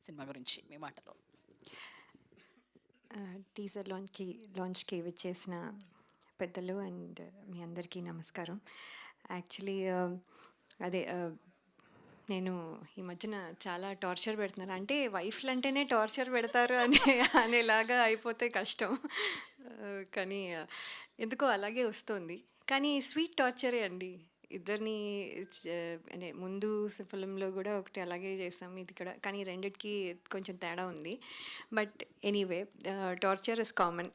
Cinema గురించి మీ మాటలో. Teaser లాంచ్కి విచ్చేసిన పెద్దలు అండ్ మీ అందరికీ నమస్కారం. యాక్చువల్లీ అదే నేను ఈ మధ్యన చాలా టార్చర్ పెడుతున్నాను. అంటే వైఫ్‌లు అంటేనే టార్చర్ పెడతారు అనేలాగా అయిపోతే కష్టం. కానీ ఎందుకో అలాగే వస్తోంది. కానీ స్వీట్ టార్చరే అండి. ఇద్దరిని చ అంటే ముందు ఫిల్మ్‌లో గూడా ఒకటి అలాగే చేసాం. ఇది కూడా కానీ రెండిటికి కొంచెం తేడా ఉంది. But anyway torture is common.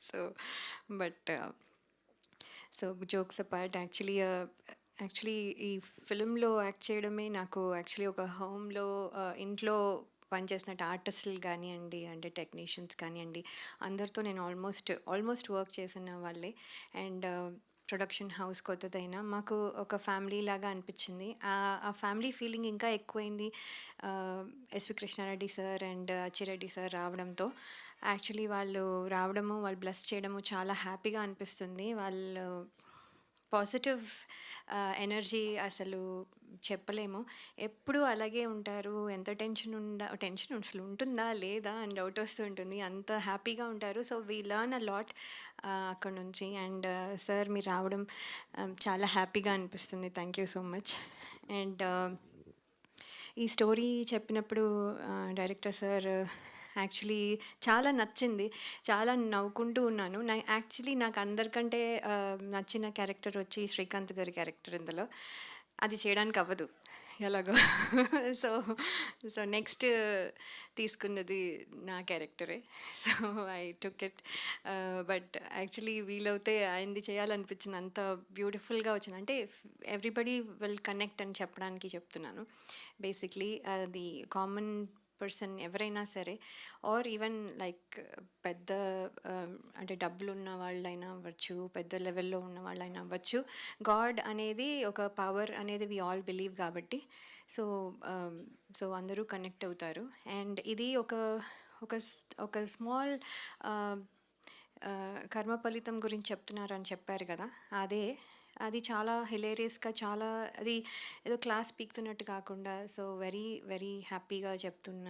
So but so jokes apart actually ఈ ఫిల్మ్‌లో యాక్ట్ చేయడమే నాకు యాక్చువల్లీ ఒక హోమ్‌లో ఇంట్లో పనిచేసినట్టు ఆర్టిస్టులు గానియండి, అంటే టెక్నీషియన్స్ కానియండి, అందరితో నేను ఆల్మోస్ట్ వర్క్ చేసిన వాళ్ళే. అండ్ ప్రొడక్షన్ హౌస్ కొత్తదైనా మాకు ఒక ఫ్యామిలీ లాగా అనిపించింది. ఆ ఫ్యామిలీ ఫీలింగ్ ఇంకా ఎక్కువైంది S V Krishna Reddy sir and Atchi Reddy sir రావడంతో. యాక్చువల్లీ వాళ్ళు రావడము, వాళ్ళు బ్లెస్ చేయడము చాలా హ్యాపీగా అనిపిస్తుంది. వాళ్ళు పాజిటివ్ ఎనర్జీ అసలు చెప్పలేము. ఎప్పుడూ అలాగే ఉంటారు. ఎంత టెన్షన్ అసలు ఉంటుందా? లేదా? అని డౌట్ వస్తూ ఉంటుంది. అంత హ్యాపీగా ఉంటారు. So, we learn a lot అక్కడి నుంచి. అండ్ సార్ మీరు రావడం చాలా హ్యాపీగా అనిపిస్తుంది. Thank you so much. And ఈ స్టోరీ చెప్పినప్పుడు డైరెక్టర్ సార్ యాక్చువల్లీ చాలా నచ్చింది. చాలా నవ్వుకుంటూ ఉన్నాను. నాకు అందరికంటే నచ్చిన క్యారెక్టర్ వచ్చి శ్రీకాంత్ గారి క్యారెక్టర్ ఇందులో. అది చేయడానికి అవ్వదు ఎలాగో. సో సో నెక్స్ట్ తీసుకున్నది నా క్యారెక్టరే. So I took it. But actually వీలవుతే ఆయనది చేయాలనిపించింది. అంత బ్యూటిఫుల్గా వచ్చింది. అంటే ఎవ్రీబడి విల్ కనెక్ట్ అని చెప్పడానికి చెప్తున్నాను. బేసిక్లీ అది కామన్ పర్సన్ ఎవరైనా సరే, ఆర్ ఈవెన్ లైక్ పెద్ద అంటే డబ్బులున్న వాళ్ళైనా అవ్వచ్చు, పెద్ద లెవెల్లో ఉన్న వాళ్ళైనా అవ్వచ్చు. గాడ్ అనేది ఒక పవర్ అనేది వి ఆల్ బిలీవ్ కాబట్టి సో సో అందరూ కనెక్ట్ అవుతారు. అండ్ ఇది ఒక ఒక స్మాల్ కర్మ ఫలితం గురించి చెప్తున్నారని చెప్పారు కదా, అదే అది చాలా హిలేరియస్గా, చాలా అది ఏదో క్లాస్ పీకుతున్నట్టు కాకుండా సో వెరీ వెరీ హ్యాపీగా చెప్తున్న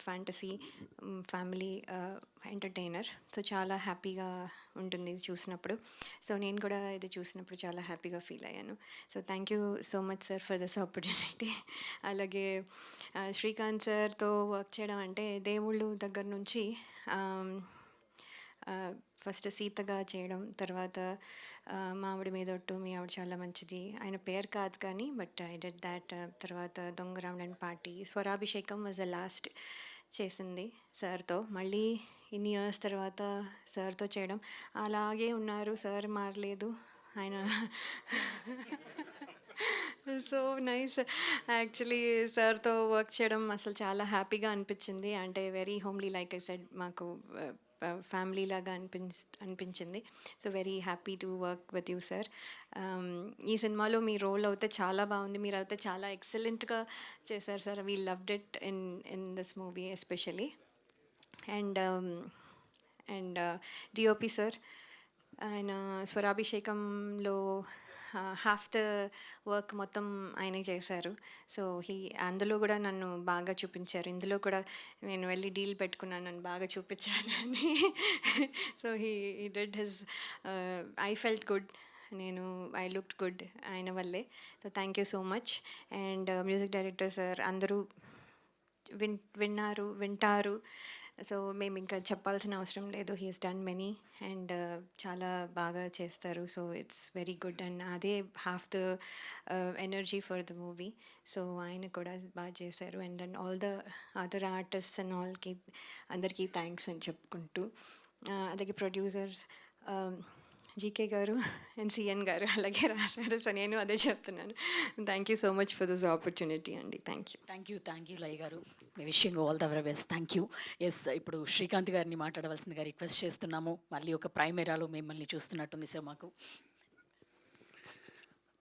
ఫ్యాంటసీ ఫ్యామిలీ ఎంటర్టైనర్. సో చాలా హ్యాపీగా ఉంటుంది ఇది చూసినప్పుడు. సో నేను కూడా ఇది చూసినప్పుడు చాలా హ్యాపీగా ఫీల్ అయ్యాను. So thank you so much sir for this opportunity. అలాగే శ్రీకాంత్ సార్తో వర్క్ చేయడం అంటే దేవుళ్ళు దగ్గర నుంచి ఫస్ట్ సీతగా చేయడం, తర్వాత మామిడి మీదొట్టు మీ ఆవిడ చాలా మంచిది, ఆయన పేరు కాదు కానీ బట్ ఐ డెడ్ దాట్. తర్వాత దొంగ Ravanan party, Swarabhishekam was the last చేసింది సార్తో. మళ్ళీ ఇన్ని ఇయర్స్ తర్వాత సార్తో చేయడం, అలాగే ఉన్నారు సార్, మారలేదు ఆయన. So nice. యాక్చువల్లీ సార్తో వర్క్ చేయడం అసలు చాలా హ్యాపీగా అనిపించింది. అంటే very homely, like I said, మాకు ఫ్యామిలీ లాగా అనిపించింది. So very happy to work with you sir. ఈ సినిమాలో మీ రోల్ అయితే చాలా బాగుంది. మీరు అయితే చాలా ఎక్సలెంట్గా చేశారు sir. We loved it in this movie especially. And and DOP sir, ఆయన స్వరాభిషేకంలో హాఫ్ ద వర్క్ మొత్తం ఆయనే చేశారు. సో అందులో కూడా నన్ను బాగా చూపించారు. ఇందులో కూడా నేను వెళ్ళి డీల్ పెట్టుకున్నాను నన్ను బాగా చూపించాలని. So he did his, I felt good, I looked good ఆయన వల్లే. So thank you so much. And music director sir అందరూ వింటారు. సో మేము ఇంకా చెప్పాల్సిన అవసరం లేదు. హీస్ డన్ మెనీ అండ్ చాలా బాగా చేస్తారు. So it's very good and అదే half the energy for the movie. So ఆయన కూడా బాగా చేశారు. And all the other artist and అందరికీ థ్యాంక్స్ అని చెప్పుకుంటూ, అలాగే ప్రొడ్యూసర్స్ జీకే గారు అండ్ సిఎన్ గారు అలాగే రాశారు. సో నేను అదే చెప్తున్నాను. Thank you so much for this opportunity అండి. Thank you. Thank you Laya గారు. Me wishing all the very best. Thank you. Yes, ఇప్పుడు శ్రీకాంత్ గారిని మాట్లాడవలసిందిగా రిక్వెస్ట్ చేస్తున్నాము. మళ్ళీ ఒక ప్రైమేరాలో మిమ్మల్ని చూస్తున్నట్టుంది సార్ మాకు.